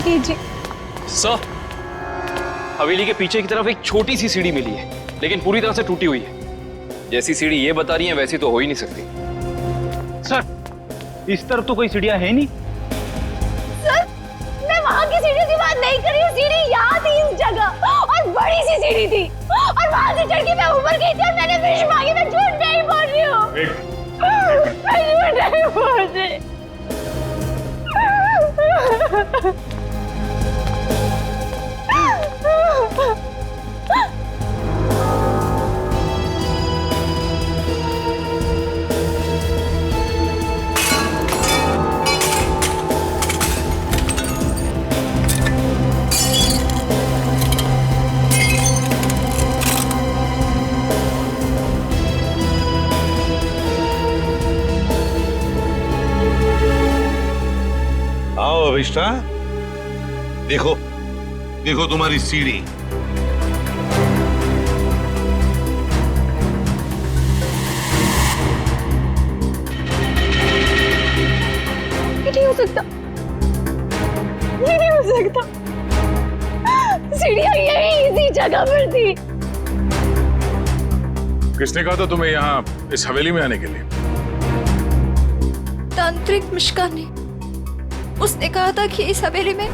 कीजिए। सर, हवेली के पीछे की तरफ एक छोटी सी सीढ़ी मिली है, लेकिन पूरी तरह से टूटी हुई है। जैसी सीढ़ी ये बता रही है वैसी तो हो ही नहीं सकती। सर, इस तरफ तो कोई सीढ़ियां है नहीं। सर, मैं वहाँ की सीढ़ी की बात नहीं कर रही हूँ, सीढ़ी यहाँ थी इस जगह, और बड़ी सी सीढ़ी थी, और वहाँ से चढ़ के मैं ऊपर गई थी और मैंने विश मांगी। मैं झूठ नहीं बोल रही हूँ, मैं झूठ नहीं बोल रही। आओ अभिष्टा, देखो देखो तुम्हारी सीढ़ी। ये नहीं हो सकता, ये नहीं हो सकता। सीढ़ियाँ यही इसी जगह पर थी। किसने कहा था तुम्हें यहाँ इस हवेली में आने के लिए? तांत्रिक मिश्का ने। उसने कहा था कि इस हवेली में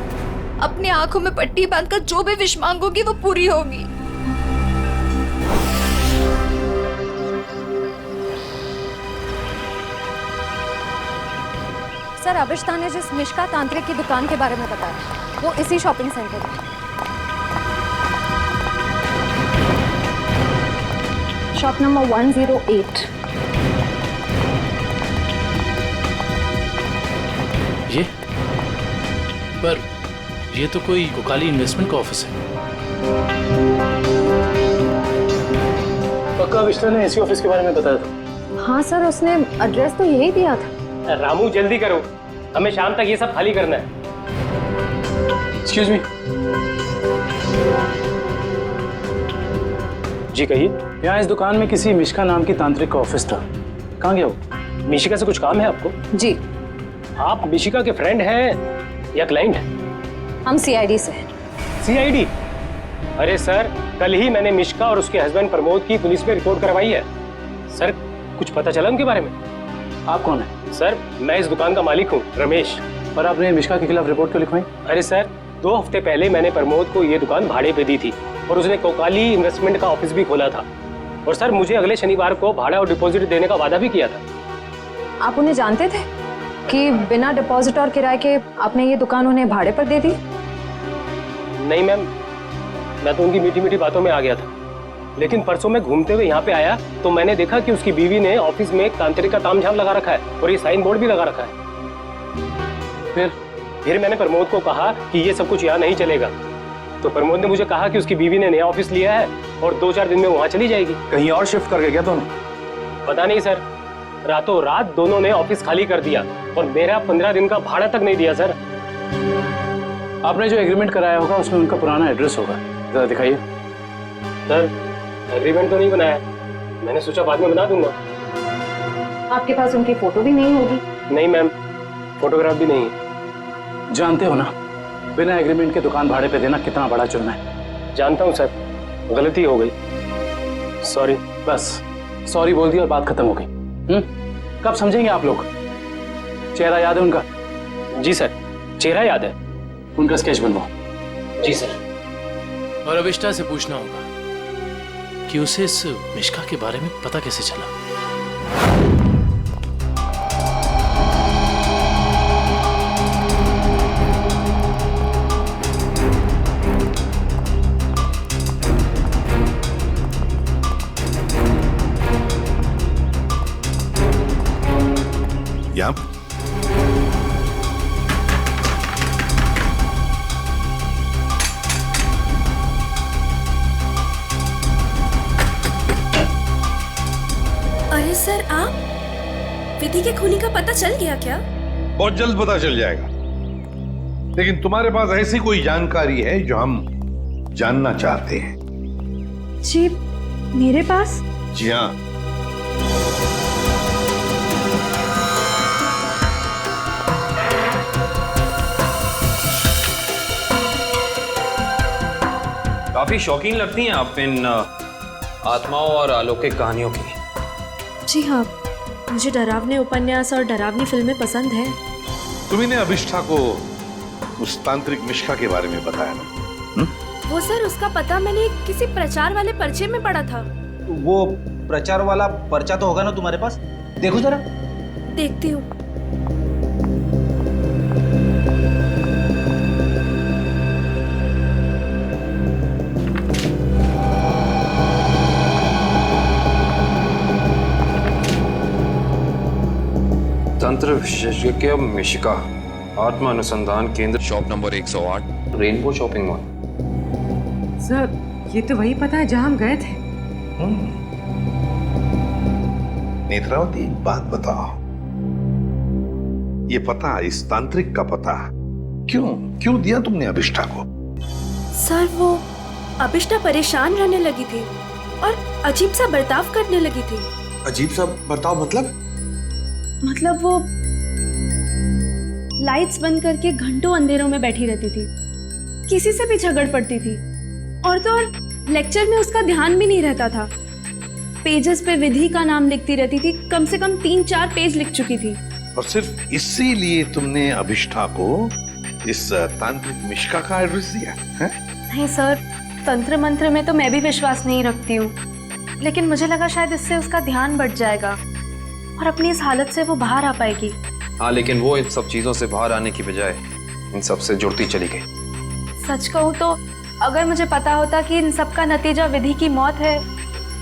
अपनी आंखों में पट्टी बांधकर जो भी विश मांगोगी वो पूरी होगी। सर, अभिष्टा ने जिस मिश्का तांत्रिक की दुकान के बारे में बताया वो इसी शॉपिंग सेंटर में। Shop number 108। ये पर ये तो कोई कोकाली इन्वेस्टमेंट का ऑफिस है। पक्का अभिष्टा ने इसी ऑफिस के बारे में बताया था। हाँ सर, उसने एड्रेस तो यही दिया था। रामू जल्दी करो, हमें शाम तक ये सब खाली करना है। Excuse me. जी कहिए। यहाँ इस दुकान में किसी मिश्का नाम की तांत्रिक का ऑफिस था, कहाँ गया वो? मिशिका से कुछ काम है आपको? जी। आप मिशिका के फ्रेंड हैं या क्लाइंट? हम सीआईडी से हैं। सीआईडी? अरे सर, कल ही मैंने मिशिका और उसके हस्बैंड प्रमोद की पुलिस में रिपोर्ट करवाई है। सर, कुछ पता चला उनके बारे में? आप कौन है? सर, मैं इस दुकान का मालिक हूँ, रमेश। और आपने मिश्का के खिलाफ रिपोर्ट क्यों लिखवाई? अरे सर, 2 हफ्ते पहले मैंने प्रमोद को ये दुकान भाड़े पे दी थी और उसने कोकाली इन्वेस्टमेंट का ऑफिस भी खोला था। और सर, मुझे अगले शनिवार को भाड़ा और डिपॉजिट देने का वादा भी किया था। आप उन्हें जानते थे कि बिना डिपॉजिट और किराए के आपने ये दुकान उन्हें भाड़े पर दे दी? नहीं मैम, मैं तो उनकी मीठी मीठी बातों में आ गया था, लेकिन परसों मैं घूमते हुए यहाँ पे आया तो मैंने देखा कि उसकी बीवी ने ऑफिस में एक तांत्रिक का तामझाम लगा रखा है और ये साइन बोर्ड भी लगा रखा है। फिर मैंने प्रमोद को कहा कि ये सब कुछ यहाँ नहीं चलेगा, तो प्रमोद ने मुझे कहा कि उसकी बीवी ने नया ऑफिस लिया है और 2-4 दिन में वहाँ चली जाएगी। कहीं और शिफ्ट करके क्या दोनों? पता नहीं सर, रातों रात दोनों ने ऑफिस खाली कर दिया और मेरा 15 दिन का भाड़ा तक नहीं दिया। सर, आपने जो एग्रीमेंट कराया होगा उसमें उनका पुराना एड्रेस होगा, जरा दिखाइए। सर, एग्रीमेंट तो नहीं बनाया, मैंने सोचा बाद में बना दूंगा। आपके पास उनकी फोटो भी नहीं होगी? नहीं मैम, फोटोग्राफ भी नहीं है। जानते हो ना, बिना एग्रीमेंट के दुकान भाड़े पे देना कितना बड़ा जुर्म है। जानता हूँ सर, गलती हो गई, सॉरी। बस सॉरी बोल दी और बात खत्म हो गई। कब समझेंगे आप लोग? चेहरा याद है उनका? जी सर, चेहरा याद है। उनका स्केच बनवाओ। जी सर। और अभिष्टा से पूछना होगा कि उसे इस मिश्का के बारे में पता कैसे चला। या अरे सर, आप विधि के खूनी का पता चल गया क्या? बहुत जल्द पता चल जाएगा, लेकिन तुम्हारे पास ऐसी कोई जानकारी है जो हम जानना चाहते हैं? जी, मेरे पास? जी हाँ। काफी शौकीन लगती हैं आप इन आत्माओं और अलौकिक कहानियों की। जी हाँ, मुझे डरावने उपन्यास और डरावनी फिल्में पसंद है। तुम्ही ने अभिष्ठा को उस तांत्रिक मिश्का के बारे में बताया ना? वो सर, उसका पता मैंने किसी प्रचार वाले पर्चे में पढ़ा था। वो प्रचार वाला पर्चा तो होगा ना तुम्हारे पास? देखो जरा। देखती हूँ। तंत्र विशेषज्ञ मिशिका, आत्मा अनुसंधान केंद्र, shop number 108, rainbow shopping mall. Sir, ये तो वही पता है जहां हम गए थे। नेत्रावती, एक बात बताओ, ये पता, इस तांत्रिक का पता क्यों दिया तुमने अभिष्ठा को? सर, वो अभिष्ठा परेशान रहने लगी थी और अजीब सा बर्ताव करने लगी थी। अजीब सा बर्ताव मतलब? मतलब वो लाइट्स बंद करके घंटों अंधेरों में बैठी रहती थी, किसी से भी झगड़ पड़ती थी, और तो और लेक्चर में उसका ध्यान भी नहीं रहता था। पेजेस पे विधि का नाम लिखती रहती थी, कम से कम 3-4 पेज लिख चुकी थी। और सिर्फ इसीलिए तुमने अभिष्ठा को इस तांत्रिक मिश्का का एड्रेस दिया है? नहीं सर, तंत्र मंत्र में तो मैं भी विश्वास नहीं रखती हूँ, लेकिन मुझे लगा शायद इससे उसका ध्यान बढ़ जाएगा और अपनी इस हालत से वो बाहर आ पाएगी। हाँ, लेकिन वो इन सब चीजों से बाहर आने की बजाय इन सब से जुड़ती चली गई। सच कहूँ तो अगर मुझे पता होता कि इन सब का नतीजा विधि की मौत है,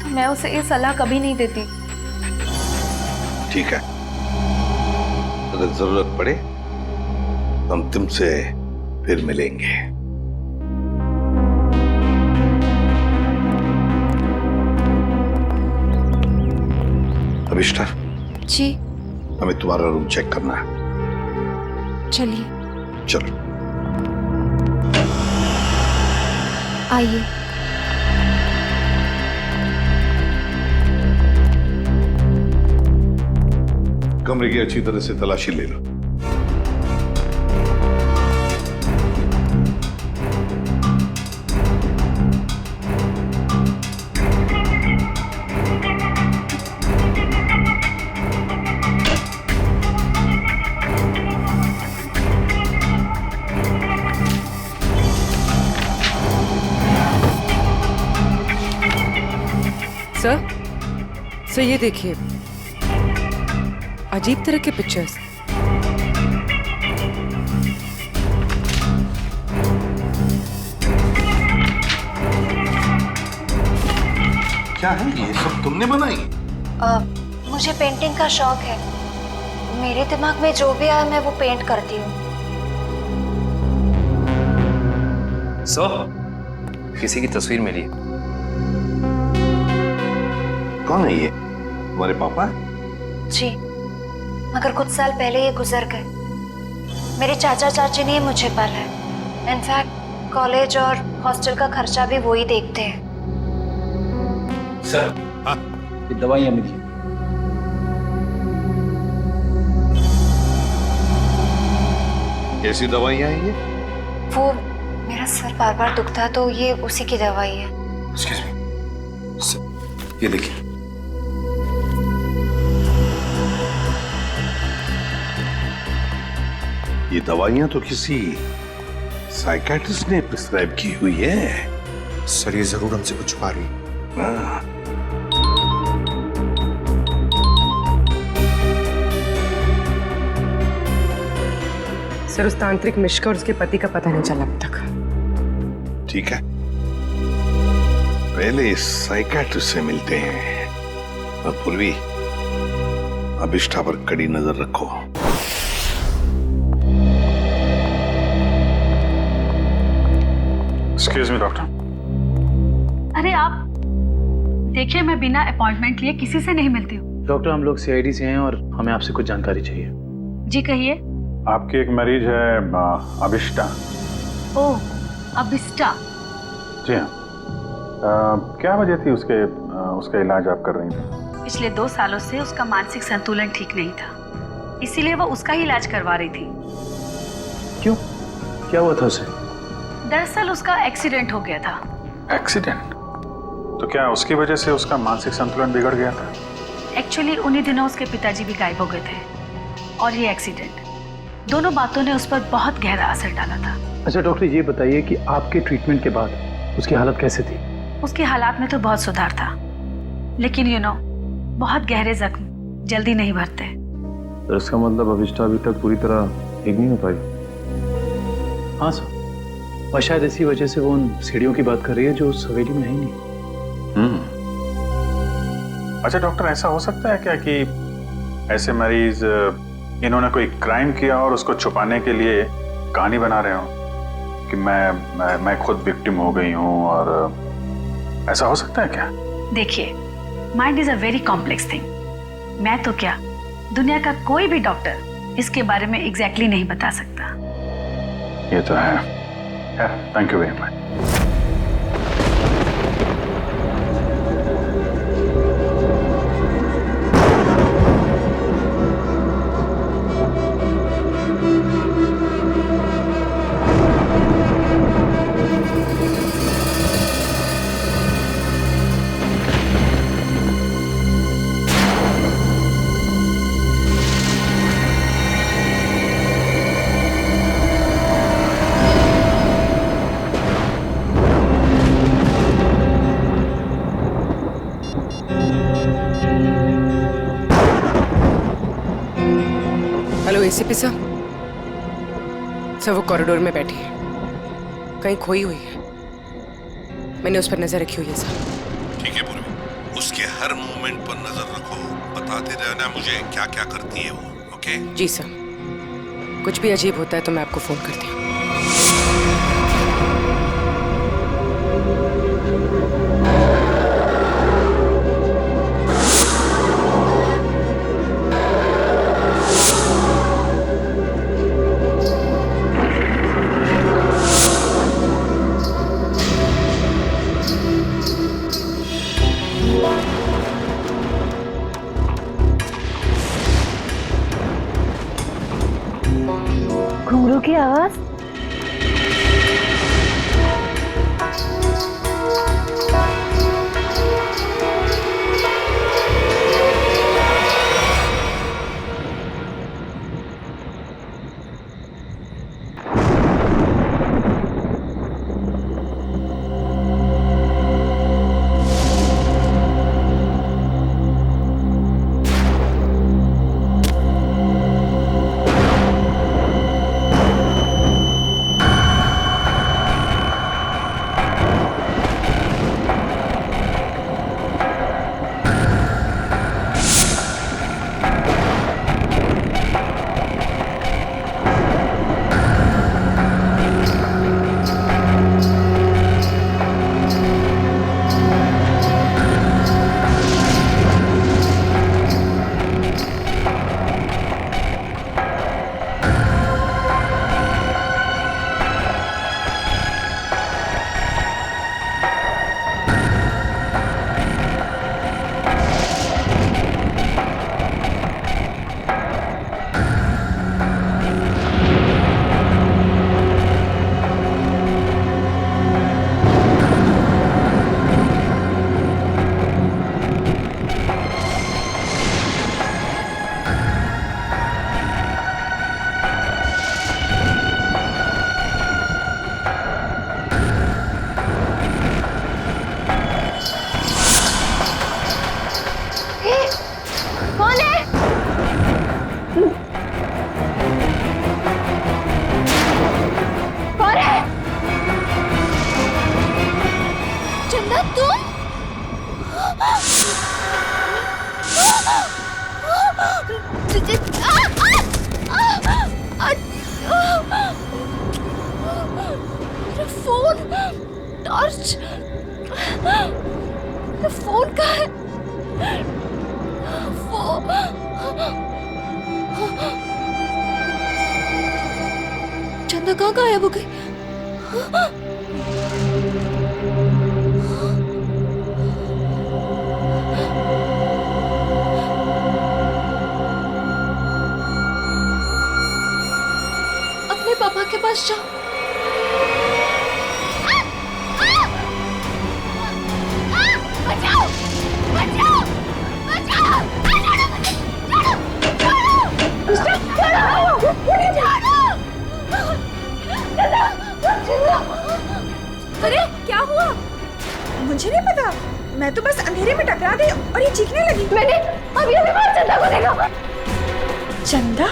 तो मैं उसे ये सलाह कभी नहीं देती। ठीक है, अगर जरूरत पड़े हम तुमसे फिर मिलेंगे। अभिष्ठा जी। हमें तुम्हारा रूम चेक करना है। चलिए। चलो। आइए। कमरे की अच्छी तरह से तलाशी ले लो। सर, ये देखिए, अजीब तरह के पिक्चर्स। क्या है ये सब तुमने बनाई? मुझे पेंटिंग का शौक है। मेरे दिमाग में जो भी आया मैं वो पेंट करती हूँ। सर, किसी की तस्वीर मिली है। कौन है ये? तुम्हारे पापा? जी, मगर कुछ साल पहले ये गुजर गए। मेरे चाचा चाची ने मुझे पाला है। इनफैक्ट कॉलेज और हॉस्टल का खर्चा भी वो ही देखते हैं। सर, हाँ, ये दवाइयाँ मिली। कैसी दवाइयाँ हैं ये? वो मेरा सर बार बार दुखता है तो ये उसी की दवाई है। Excuse me. सर, ये देखिए। ये दवाइयाँ तो किसी साइकियाट्रिस्ट ने प्रिस्क्राइब की हुई है। सर, ये जरूर हमसे कुछ छुपा रही है। सर, उस तांत्रिक मिश्का और उसके पति का पता नहीं चला अब तक। ठीक है, पहले इस साइकियाट्रिस्ट से मिलते हैं और पूर्वी अभिष्ठा पर कड़ी नजर रखो। Excuse me doctor. अरे आप देखिए, मैं बिना अपॉइंटमेंट लिए किसी से नहीं मिलती हूँ। डॉक्टर, हम लोग सीआईडी से हैं और हमें आपसे कुछ जानकारी चाहिए। जी कहिए। आपकी एक मरीज है अभिष्ठा। ओह, अभिष्ठा। जी हाँ। क्या वजह थी उसका इलाज आप कर रही थी? पिछले 2 सालों से उसका मानसिक संतुलन ठीक नहीं था, इसीलिए वो उसका ही इलाज करवा रही थी। क्यों? क्या हुआ था उसे? दरअसल उसका एक्सीडेंट हो गया था एक्सीडेंट? तो क्या उसकी वजह से उसका मानसिक संतुलन बिगड़ गया था? एक्चुअली उन्हीं दिनों उसके पिताजी भी गायब हो गए थे और ये एक्सीडेंट, दोनों बातों ने उस पर बहुत गहरा असर डाला था। अच्छा डॉक्टर, ये बताइए कि आपके ट्रीटमेंट के बाद उसकी हालत कैसे थी? उसकी हालात में तो बहुत सुधार था, लेकिन बहुत गहरे जख्म जल्दी नहीं भरते। तो इसका मतलब अभिष्टा अभी तक पूरी तरह ठीक नहीं हो पाई? हाँ सर, और शायद इसी वजह से वो उन सीढ़ियों की बात कर रही है जो उस हवेली में है ही नहीं। अच्छा डॉक्टर, ऐसा हो सकता है क्या कि ऐसे मरीज इन्होंने कोई क्राइम किया और उसको छुपाने के लिए कहानी बना रहे हो कि मैं खुद विक्टिम हो गई हूँ, और ऐसा हो सकता है क्या? देखिए, mind is a very complex thing. मैं तो क्या, दुनिया का कोई भी डॉक्टर इसके बारे में एग्जैक्टली नहीं बता सकता। ये तो है। Thank you very much. Hello ACP साहब। सर वो कॉरिडोर में बैठी है, कहीं खोई हुई है। मैंने उस पर नजर रखी हुई है सर। ठीक है पूर्वी, उसके हर मूवमेंट पर नजर रखो, बताते रहना मुझे क्या क्या करती है वो। ओके? जी सर, कुछ भी अजीब होता है तो मैं आपको फोन करती हूँ। घुंघरू की आवाज। फोन, टॉर्च, फोन कहाँ है? चंदा कहाँ गायब हो गई? अपने पापा के पास जाओ। अरे क्या हुआ? मुझे नहीं पता, मैं तो बस अंधेरे में टकरा गई और ये चीखने लगी। मैंने अभी बाहर चंदा को देखा। चंदा?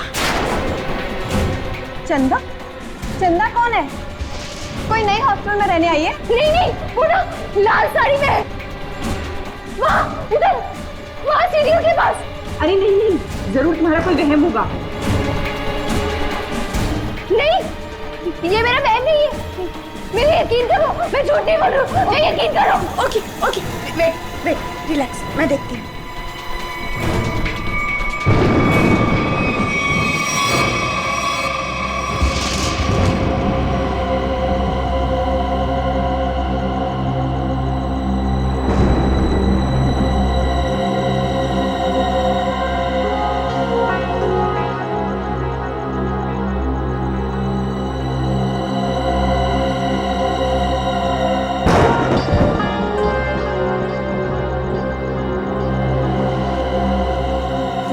चंदा? चंदा कौन है? कोई नई हॉस्टल में रहने आई है? नहीं नहीं, वो ना लाल साड़ी में है। वहाँ इधर, वहाँ सीढ़ियों के पास। अरे नहीं नहीं, जरूर तुम्हारा कोई वहम होगा। नहीं, ये मेरा बहन नहीं है। मेरे यकीन करो, मैं झूठ नहीं बोल रही हूँ। मैं यकीन करो। Okay okay, wait wait, relax, मैं देखती हूँ।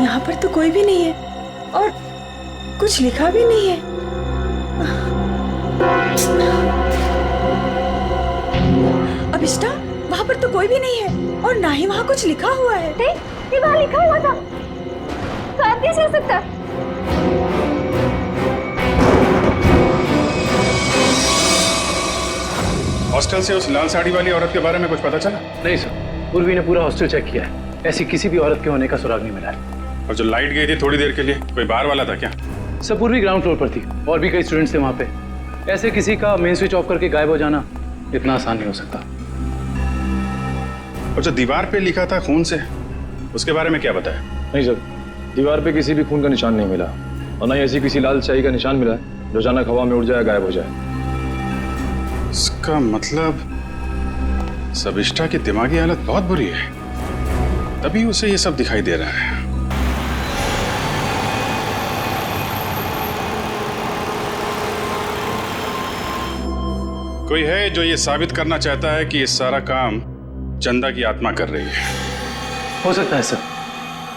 यहाँ पर तो कोई भी नहीं है और कुछ लिखा भी नहीं है। अभिष्टा, वहाँ पर तो कोई भी नहीं है और ना ही वहाँ कुछ लिखा हुआ है। ये वहाँ लिखा हुआ था, तो आप कैसे हो सकता? हॉस्टल से उस लाल साड़ी वाली औरत के बारे में कुछ पता चला? नहीं सर, उर्वी ने पूरा हॉस्टल चेक किया है, ऐसी किसी भी औरत के होने का सुराग नहीं मिला है। और जो लाइट गई थी थोड़ी देर के लिए, कोई बाहर वाला था क्या? सब पूर्वी ग्राउंड फ्लोर पर थी और भी कई स्टूडेंट्स थे वहाँ पे। ऐसे किसी का मेन स्विच ऑफ करके गायब हो जाना इतना आसान नहीं हो सकता। और जो दीवार पे लिखा था खून से, उसके बारे में क्या बताया? नहीं सर, दीवार पे किसी भी खून का निशान नहीं मिला और न ही ऐसी किसी लाल स्याही का निशान मिला है जो अचानक हवा में उड़ जाए, गायब हो जाए। इसका मतलब सबिष्टा की दिमागी हालत बहुत बुरी है, तभी उसे ये सब दिखाई दे रहा है। कोई है जो ये साबित करना चाहता है कि ये सारा काम चंदा की आत्मा कर रही है। हो सकता है सर,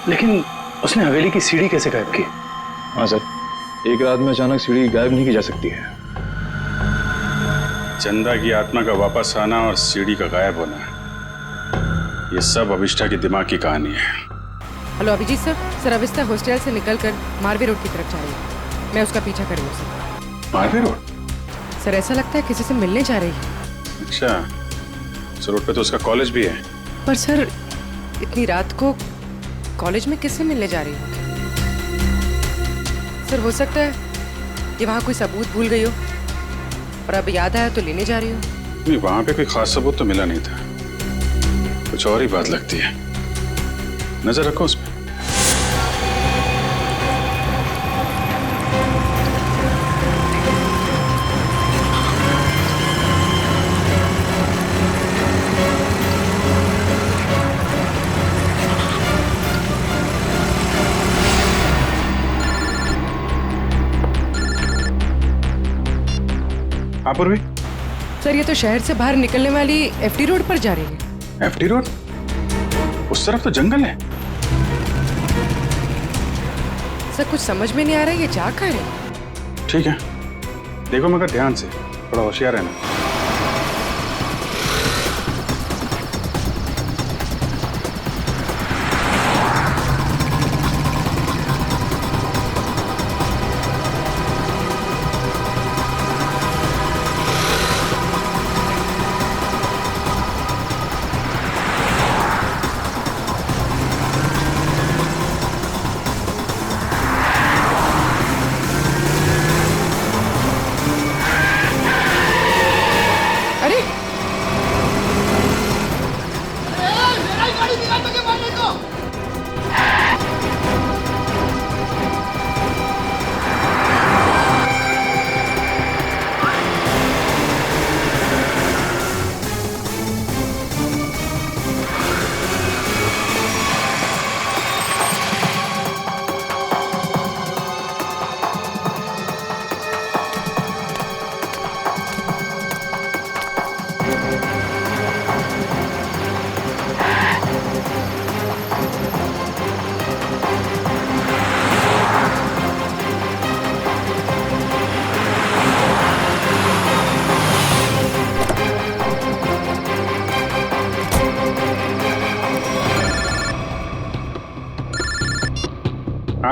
लेकिन उसने हवेली की सीढ़ी कैसे गायब की? हाँ सर, एक रात में अचानक सीढ़ी गायब नहीं की जा सकती है। चंदा की आत्मा का वापस आना और सीढ़ी का गायब होना, ये सब अभिष्टा की दिमाग की कहानी है। Hello Abhijeet sir, sir Abhishta hostel से निकलकर मारवे रोड की तरफ जा रही है। मैं उसका पीछा करूँ सर। मारवे रोड? सर ऐसा लगता है किसी से मिलने जा रही है। अच्छा, उस रोड पे तो उसका कॉलेज भी है। पर सर इतनी रात को कॉलेज में किससे मिलने जा रही है? सर हो सकता है कि वहाँ कोई सबूत भूल गई हो और अब याद आया तो लेने जा रही हो। नहीं, वहाँ पे कोई खास सबूत तो मिला नहीं था, कुछ और ही बात लगती है। नजर रखो उस पर। पूर्वी सर, ये तो शहर से बाहर निकलने वाली एफडी रोड पर जा रही है। FD road? उस तरफ तो जंगल है। सर कुछ समझ में नहीं आ रहा है ये जा कहाँ रही है। ठीक है, देखो मगर ध्यान से, थोड़ा होशियार रहना।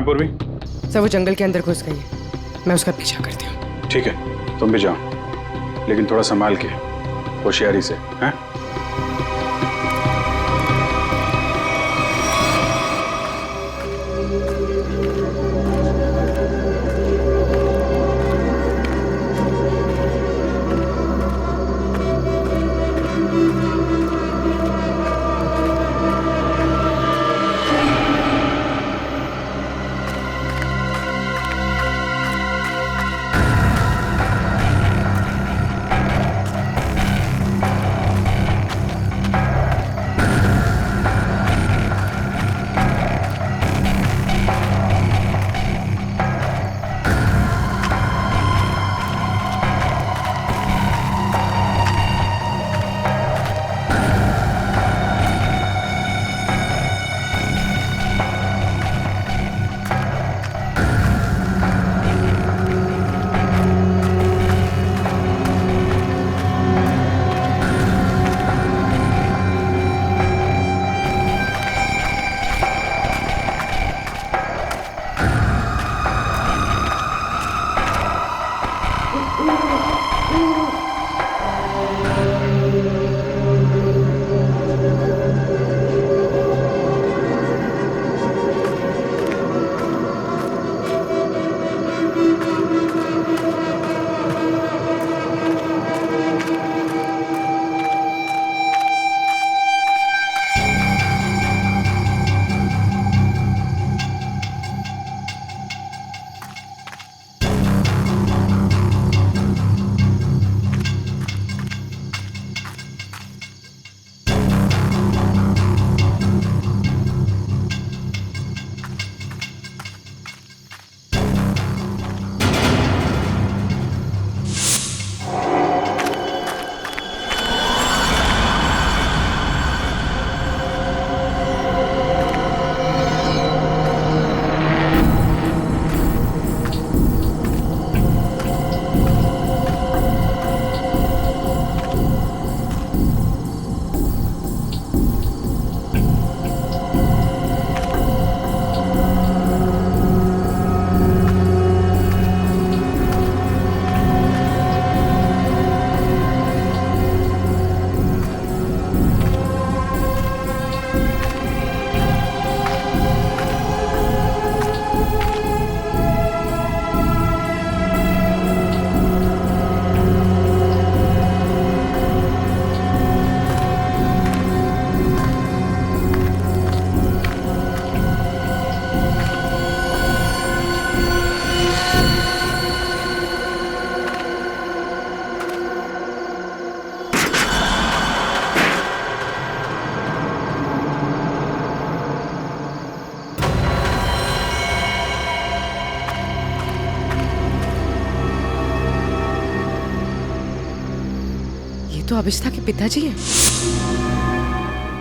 हाँ पूर्वी। सर वो जंगल के अंदर घुस गई है, मैं उसका पीछा करती हूँ। ठीक है, तुम भी जाओ, लेकिन थोड़ा संभाल के, होशियारी से, हैं? तो अभिष्ठा के पिताजी हैं।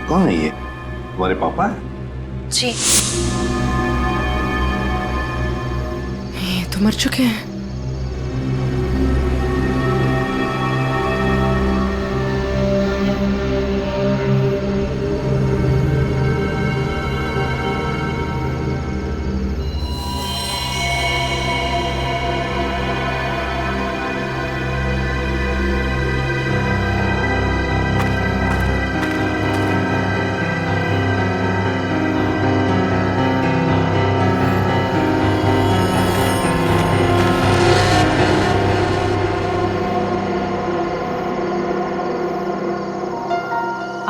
कौन है ये? तुम्हारे पापा है? जी। ये तो मर चुके हैं।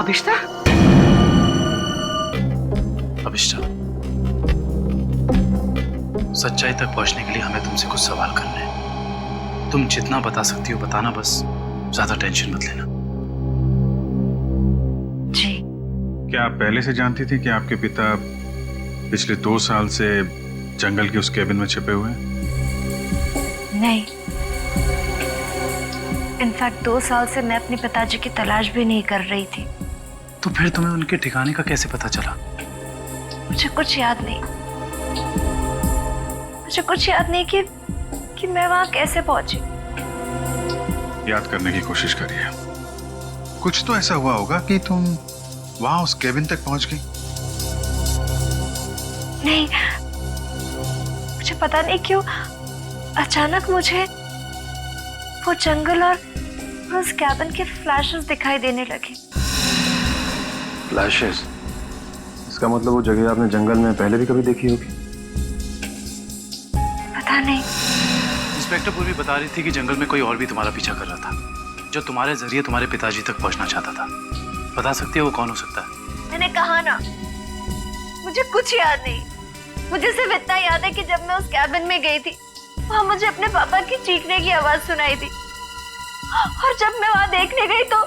अभिष्ठा? अभिष्ठा, सच्चाई तक पहुंचने के लिए हमें तुमसे कुछ सवाल करने हैं। तुम जितना बता सकती हो बताना, बस ज्यादा टेंशन मत लेना। जी। क्या आप पहले से जानती थी कि आपके पिता पिछले 2 साल से जंगल के उस केबिन में छिपे हुए हैं? नहीं, इनफैक्ट 2 साल से मैं अपने पिताजी की तलाश भी नहीं कर रही थी। तो फिर तुम्हें उनके ठिकाने का कैसे पता चला? मुझे कुछ याद नहीं। मुझे कुछ याद नहीं कि मैं वहां कैसे पहुंची। याद करने की कोशिश करिए। कुछ तो ऐसा हुआ होगा कि तुम वहां उस केबिन तक पहुंच गई। नहीं, पता नहीं क्यों अचानक मुझे वो जंगल और उस कैबिन के फ्लैशेस दिखाई देने लगे। फ्लैशेस? इसका मतलब वो जगह आपने जंगल में पहले भी कभी देखी होगी। पता नहीं। इंस्पेक्टर पूर्वी बता रही थी कि जंगल में कोई और भी तुम्हारा पीछा कर रहा था, जो तुम्हारे जरिए तुम्हारे पिताजी तक पहुंचना चाहता था। बता सकती है वो कौन हो सकता है? मैंने कहा ना, मुझे कुछ याद नहीं। मुझे सिर्फ इतना याद है कि जब मैं उस कैबिन में गई थी, वहां मुझे अपने पापा की चीखने की आवाज सुनाई दी, और जब मैं वहां देखने गई तो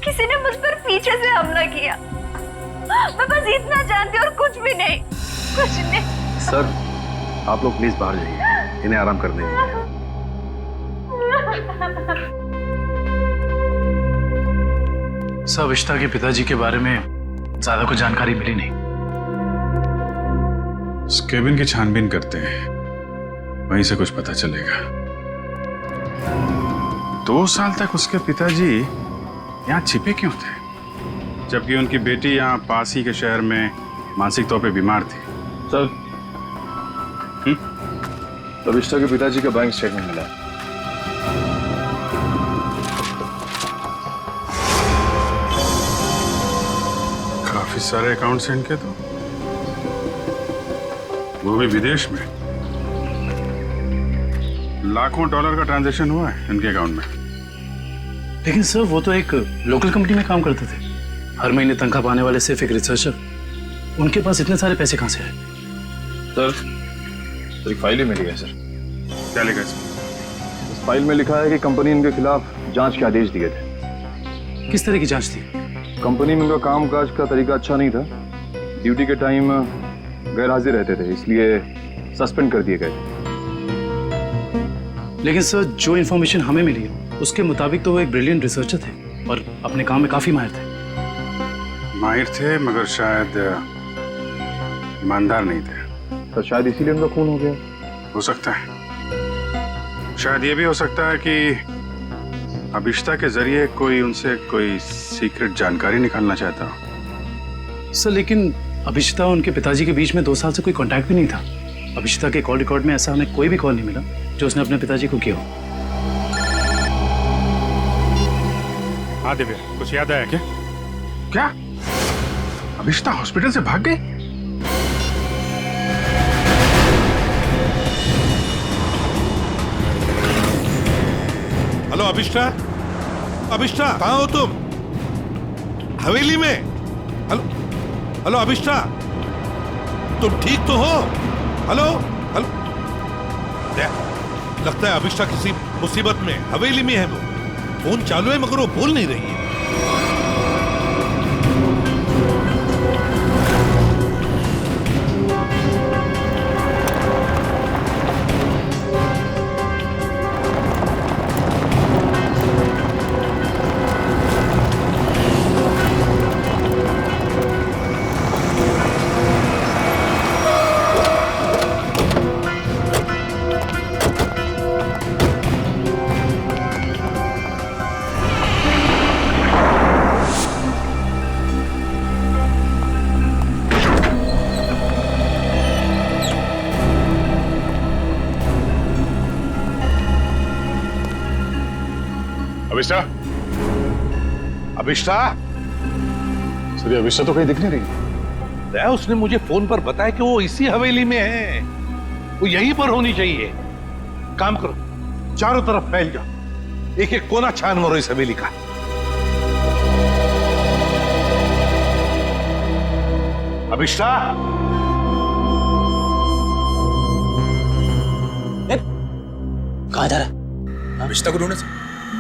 किसी ने मुझ पर पीछे से हमला किया। मैं बस इतना जानती हूँ और कुछ भी नहीं, कुछ नहीं। सर, आप लोग प्लीज बाहर जाइए, इन्हें आराम करने दीजिए। सर, अभिष्टा के पिताजी के बारे में ज्यादा कुछ जानकारी मिली नहीं। उस केबिन की छानबीन करते हैं, वहीं से कुछ पता चलेगा। 2 साल तक उसके पिताजी यहाँ छिपे क्यों थे, जबकि उनकी बेटी यहाँ पास ही के शहर में मानसिक तौर पे बीमार थी? सर, अभिष्टा के पिताजी का बैंक स्टेटमेंट मिला। काफी सारे अकाउंट्स हैं इनके तो, वो भी विदेश में। लाखों डॉलर का ट्रांजैक्शन हुआ है इनके अकाउंट में। लेकिन सर, वो तो एक लोकल कंपनी में काम करते थे, हर महीने तनख्वाह पाने वाले सिर्फ एक रिसर्चर। उनके पास इतने सारे पैसे कहां से आए? सर, एक फाइल ही मिली है सर। क्या लिखा है इसमें? इस फाइल में लिखा है कि कंपनी इनके खिलाफ जांच के आदेश दिए थे। किस तरह की जांच थी? कंपनी में उनका कामकाज का तरीका अच्छा नहीं था, ड्यूटी के टाइम गैर हाजिर रहते थे, इसलिए सस्पेंड कर दिए गए थे। लेकिन सर, जो इन्फॉर्मेशन हमें मिली है उसके मुताबिक तो वो एक ब्रिलियंट रिसर्चर थे और अपने काम में काफी माहिर थे। माहिर थे, मगर शायद ईमानदार नहीं थे। तो शायद इसीलिए उनका खून हो गया। हो सकता है। शायद ये भी हो सकता है कि अभिष्टा के जरिए कोई उनसे कोई सीक्रेट जानकारी निकालना चाहता हो। सर, लेकिन अभिष्टा और उनके पिताजी के बीच में 2 साल से कोई कांटेक्ट भी नहीं था। अभिष्टा के कॉल रिकॉर्ड में ऐसा हमें कोई भी कॉल नहीं मिला जो उसने अपने पिताजी को किया हो। हाँ दिव्या, कुछ याद आया क्या? क्या अभिष्टा हॉस्पिटल से भाग गई? हेलो अभिष्टा, अभिष्टा कहाँ हो तुम? हवेली में? हेलो हेलो अभिष्टा, तुम ठीक तो हो? हेलो हेलो, लगता है अभिष्टा किसी मुसीबत में हवेली में है। वो फोन चालू है मगर वो बोल नहीं रही है। अभिष्टा, अभिष्टा? सर, अभिष्टा तो कहीं दिख नहीं रही। उसने मुझे फोन पर बताया कि वो इसी हवेली में है, वो यहीं पर होनी चाहिए। काम करो, चारों तरफ फैल जाओ, एक एक कोना छान मारो इस हवेली का। अभिष्टा? कहाँ जा रहा है? अभिष्टा को ढूंढने से।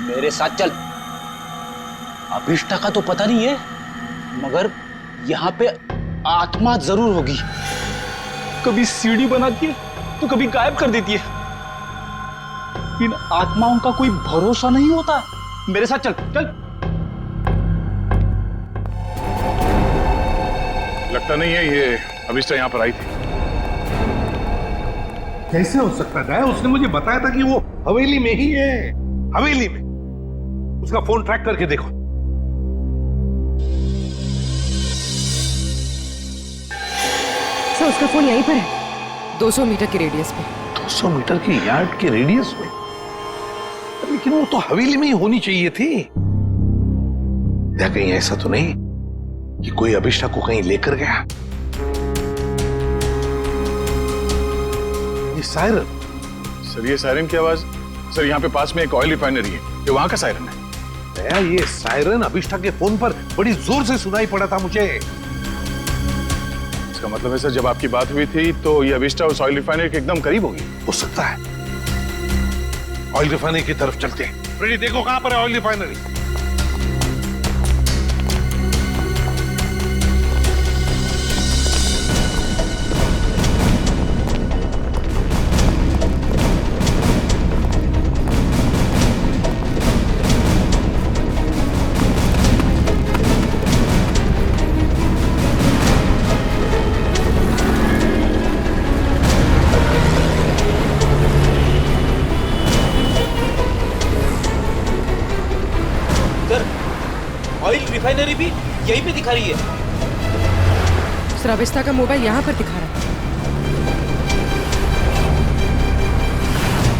मेरे साथ चल। अभिष्टा का तो पता नहीं है, मगर यहाँ पे आत्मा जरूर होगी। कभी सीढ़ी बनाती है तो कभी गायब कर देती है। इन आत्माओं का कोई भरोसा नहीं होता। मेरे साथ चल चल। लगता नहीं है ये अभिष्टा यहाँ पर आई थी। कैसे हो सकता है? उसने मुझे बताया था कि वो हवेली में ही है, हवेली में। उसका फोन ट्रैक करके देखो। सर, उसका फोन यहीं पर है। 200 मीटर के रेडियस पे। 200 मीटर की यार्ड के रेडियस में? लेकिन वो तो हवेली में ही होनी चाहिए थी। या कहीं ऐसा तो नहीं कि कोई अभिष्ठा को कहीं लेकर गया? ये सायरन। सर ये सायरन की आवाज, सर यहाँ पे पास में एक ऑयल रिफाइनरी है, ये वहां का सायरन है। दया, ये सायरन अभिष्ठा के फोन पर बड़ी जोर से सुनाई पड़ा था मुझे। इसका मतलब है सर जब आपकी बात हुई थी तो ये अभिष्ठा उस ऑयल रिफाइनरी के एकदम करीब होगी। हो सकता है। ऑयल रिफाइनरी की तरफ चलते हैं। फ्रेडी देखो कहां पर है ऑयल रिफाइनरी। ऑयल रिफाइनरी भी यहीं पे दिखा रही है। सर अभिष्ठा का मोबाइल यहाँ पर दिखा रहा है।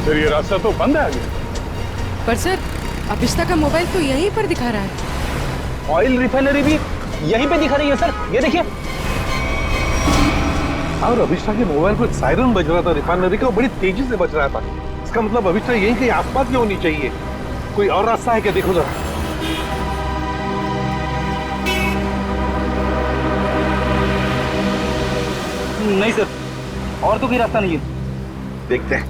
सर ये रास्ता तो बंद है आगे। पर सर अभिष्ठा का मोबाइल तो यहीं पर दिखा रहा है। ऑयल रिफाइनरी भी यहीं पे दिखा रही है सर, ये देखिए। और अभिष्ठा के मोबाइल पर सायरन बज रहा था रिफाइनरी का, बड़ी तेजी से बज रहा था। इसका मतलब अभिष्ठा यहीं कहीं आसपास की होनी चाहिए। कोई और रास्ता है क्या? देखो जरा। नहीं सर, और तो कोई रास्ता नहीं है। देखते हैं।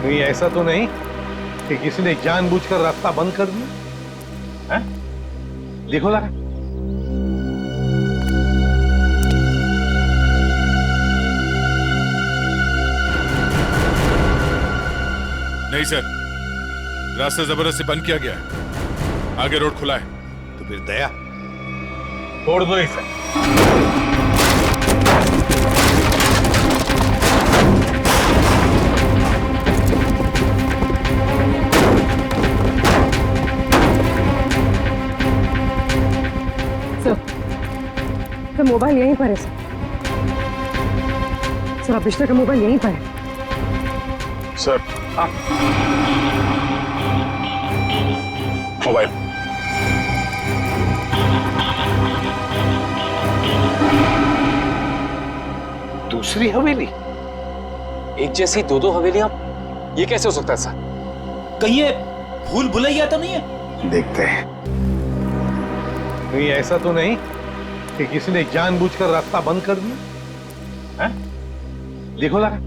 कहीं ऐसा तो नहीं कि किसी ने जानबूझकर रास्ता बंद कर दिया? हैं? देखो जरा। नहीं सर, रास्ता जबरदस्ती बंद किया गया है। आगे रोड खुला है। तो फिर दया छोड़ दो इसे। सर मोबाइल यहीं पर है सर। सर अभिष्ठा का मोबाइल यहीं पर है। सर हाँ, मोबाइल। दूसरी हवेली? एक जैसी दो दो हवेलियां, ये कैसे हो सकता है सर? कहीं ये भूल भुलैया तो नहीं है? देखते हैं। कहीं ऐसा तो नहीं कि किसी ने जानबूझकर रास्ता बंद कर दिया? हैं? देखो जरा।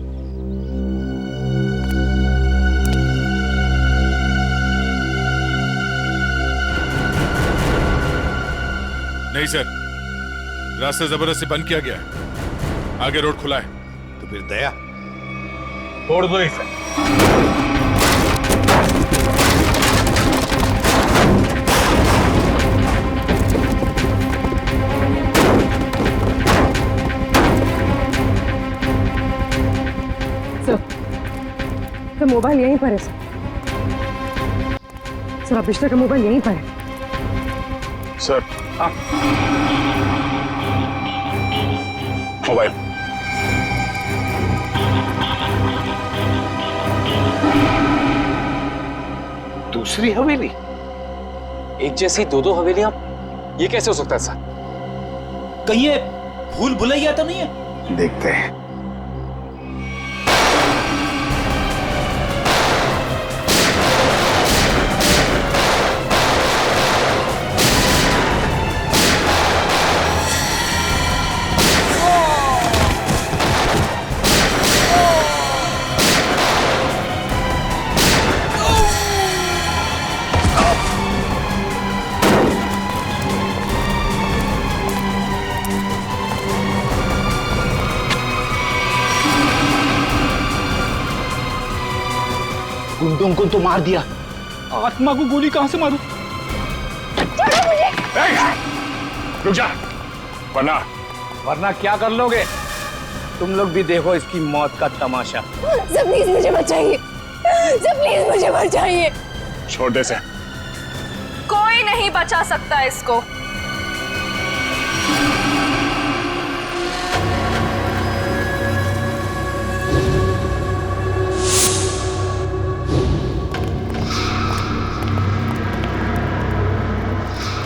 नहीं सर, रास्ता जबरदस्ती बंद किया गया है। आगे रोड खुला है। तो फिर दया छोड़ दो इसे। सर मोबाइल यहीं पर है सर। सर अभिष्ठा का मोबाइल यहीं पर है। सर हाँ, मोबाइल। दूसरी हवेली? एक जैसी दो दो हवेलियां, ये कैसे हो सकता है सर? कहीं ये भूल भुलैया तो नहीं है? देखते हैं। गुंडों को तो मार दिया, आत्मा को गोली कहां से मारूं? रुक जा, वरना क्या कर लोगे? तुम लोग भी देखो इसकी मौत का तमाशा। सर प्लीज मुझे बचाइए, सर प्लीज मुझे बचाइए। छोटे से कोई नहीं बचा सकता इसको।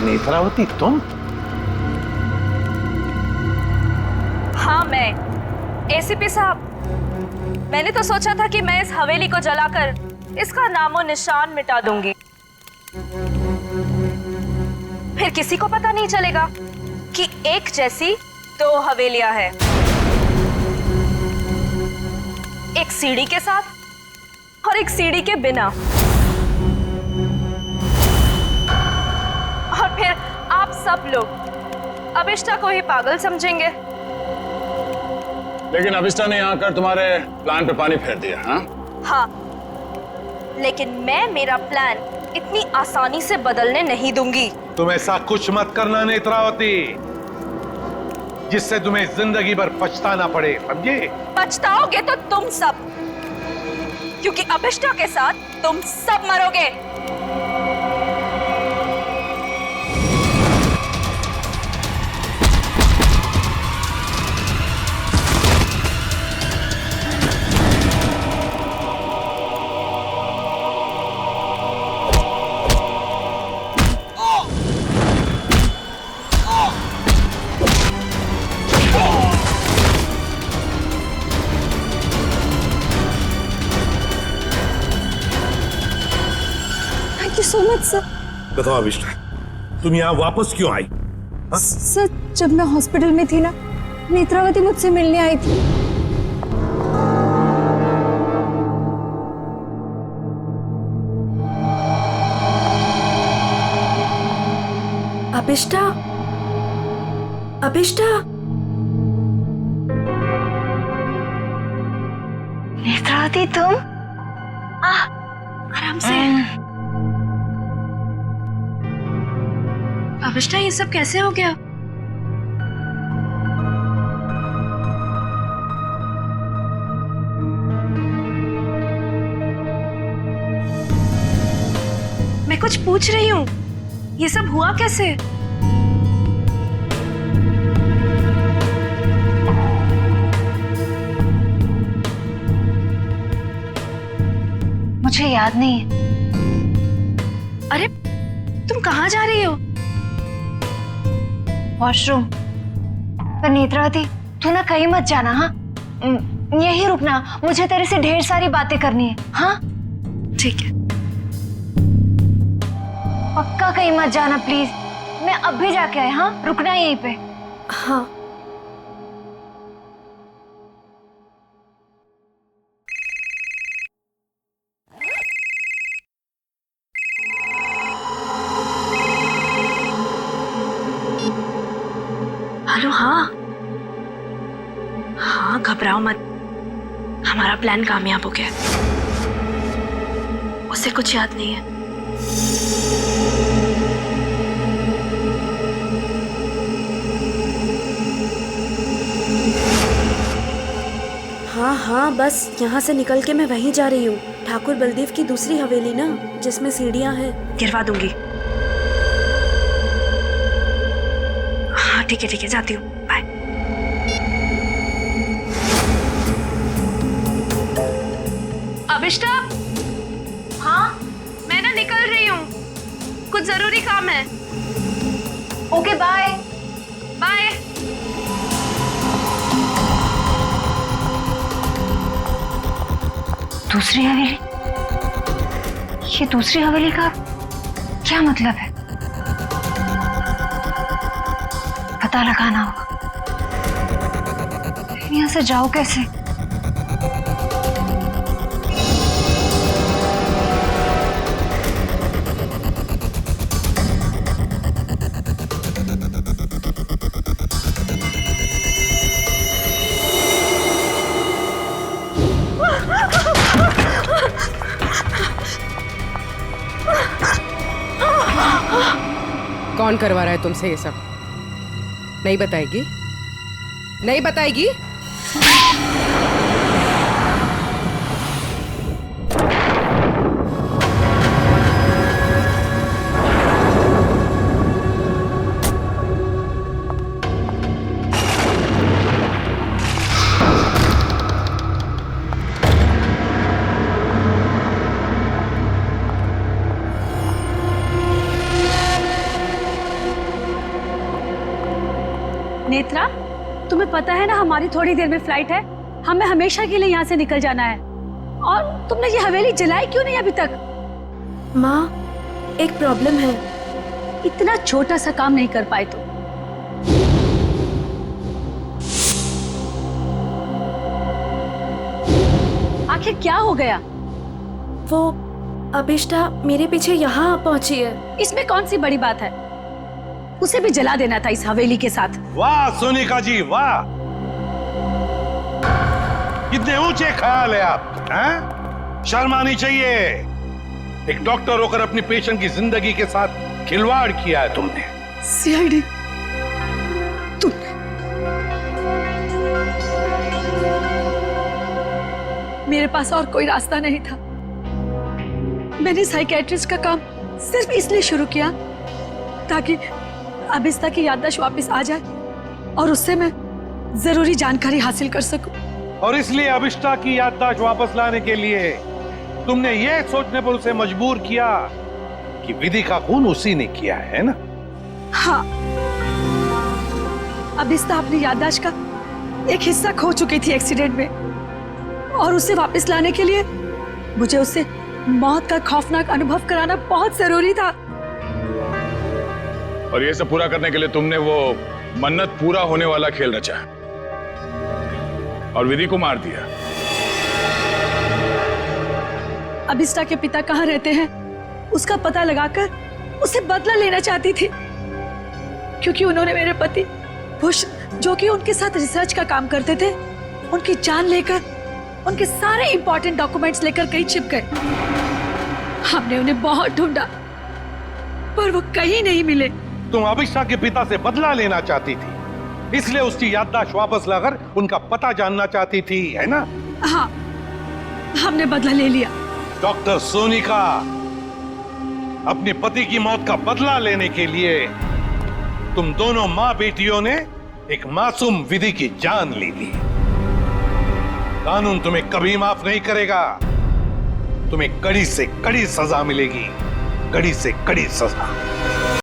नेत्रावती तुम? हाँ मैं। एसीपी साहब, मैंने तो सोचा था कि मैं इस हवेली को जलाकर इसका नामो निशान मिटा दूंगी, फिर किसी को पता नहीं चलेगा कि एक जैसी दो हवेलियां हैं, एक सीढ़ी के साथ और एक सीढ़ी के बिना। और फिर आप सब लोग अभिष्टा को ही पागल समझेंगे। लेकिन अभिष्टा ने यहाँ आकर तुम्हारे प्लान पे पानी फेर दिया। हाँ, लेकिन मैं मेरा प्लान इतनी आसानी से बदलने नहीं दूंगी। तुम ऐसा कुछ मत करना नेत्रावती, जिससे तुम्हें जिंदगी भर पछताना पड़े, समझे? पछताओगे तो तुम सब, क्योंकि अभिष्टा के साथ तुम सब मरोगे। So much sir. बताओ अभिष्टा, तुम यहाँ वापस क्यों आई? सर, जब मैं हॉस्पिटल में थी ना, नेत्रावती मुझसे मिलने आई थी। अभिष्टा, अभिष्टा, नेत्रावती तुम? आराम से। अभिष्टा, ये सब कैसे हो गया? मैं कुछ पूछ रही हूँ, ये सब हुआ कैसे? मुझे याद नहीं है। अरे, तुम कहाँ जा रही हो? वॉशरूम। पर नेत्रावती, तू ना कहीं मत जाना, हाँ? यहीं रुकना, मुझे तेरे से ढेर सारी बातें करनी है। हाँ ठीक है। पक्का कहीं मत जाना प्लीज। मैं अब भी जाके आए। हाँ, रुकना यहीं पे। हाँ। हेलो। हाँ हाँ, घबराओ मत, हमारा प्लान कामयाब हो गया। उसे कुछ याद नहीं है। हाँ हाँ, बस यहाँ से निकल के मैं वहीं जा रही हूँ, ठाकुर बलदेव की दूसरी हवेली ना, जिसमें सीढ़ियाँ हैं। गिरवा दूंगी। हाँ ठीक है, जाती हूँ। बाय। अभिष्टा। हाँ, मैं ना निकल रही हूँ, कुछ जरूरी काम है। Okay, bye. बाय। दूसरी हवेली? ये दूसरी हवेली का क्या मतलब है? पता लगाना होगा। यहाँ से जाओ कैसे? कौन करवा रहा है तुमसे ये सब? नहीं बताएगी? नहीं बताएगी? नेत्रा, तुम्हें पता है ना हमारी थोड़ी देर में फ्लाइट है, हमें हमेशा के लिए यहाँ से निकल जाना है। और तुमने ये हवेली जलाई क्यों नहीं अभी तक? माँ, एक प्रॉब्लम है। इतना छोटा सा काम नहीं कर पाए तुम। आखिर क्या हो गया? वो अभिष्टा मेरे पीछे यहाँ पहुंची है। इसमें कौन सी बड़ी बात है? उसे भी जला देना था इस हवेली के साथ। वाह सोनिका जी, वाह, कितने ऊंचे ख्याल है आप, हैं? शर्म आनी चाहिए। एक डॉक्टर होकर अपनी पेशेंट की जिंदगी के साथ खिलवाड़ किया है तुमने। सीआईडी, मेरे पास और कोई रास्ता नहीं था। मैंने साइकेट्रिस्ट का काम सिर्फ इसलिए शुरू किया ताकि अभिष्टा की याददाश्त वापस आ जाए और उससे मैं जरूरी जानकारी हासिल कर सकूं। और इसलिए अभिष्टा की याददाश्त वापस लाने के लिए तुमने ये सोचने पर उसे मजबूर किया कि विधि का खून उसी ने किया है ना? हाँ, अभिष्टा अपनी याददाश्त का एक हिस्सा खो चुकी थी एक्सीडेंट में, और उसे वापस लाने के लिए मुझे उससे मौत का खौफनाक अनुभव कराना बहुत जरूरी था। और ये सब पूरा करने के लिए तुमने वो मन्नत पूरा होने वाला खेल रचा और विधि को मार दिया। अभिष्टा के पिता कहाँ रहते हैं उसका पता लगाकर उसे बदला लेना चाहती थी, क्योंकि उन्होंने मेरे पति बुश, जो कि उनके साथ रिसर्च का काम करते थे, उनकी जान लेकर उनके सारे इंपॉर्टेंट डॉक्यूमेंट्स लेकर कहीं छिप गए। हमने उन्हें बहुत ढूंढा पर वो कहीं नहीं मिले। तुम अभिष्टा के पिता से बदला लेना चाहती थी, इसलिए उसकी याददाश्त वापस लाकर उनका पता जानना चाहती थी, है ना? हाँ, हमने बदला ले लिया। डॉक्टर सोनिका, अपने पति की मौत का बदला लेने के लिए तुम दोनों माँ बेटियों ने एक मासूम विधि की जान ले ली। कानून तुम्हें कभी माफ नहीं करेगा। तुम्हें कड़ी से कड़ी सजा मिलेगी, कड़ी से कड़ी सजा।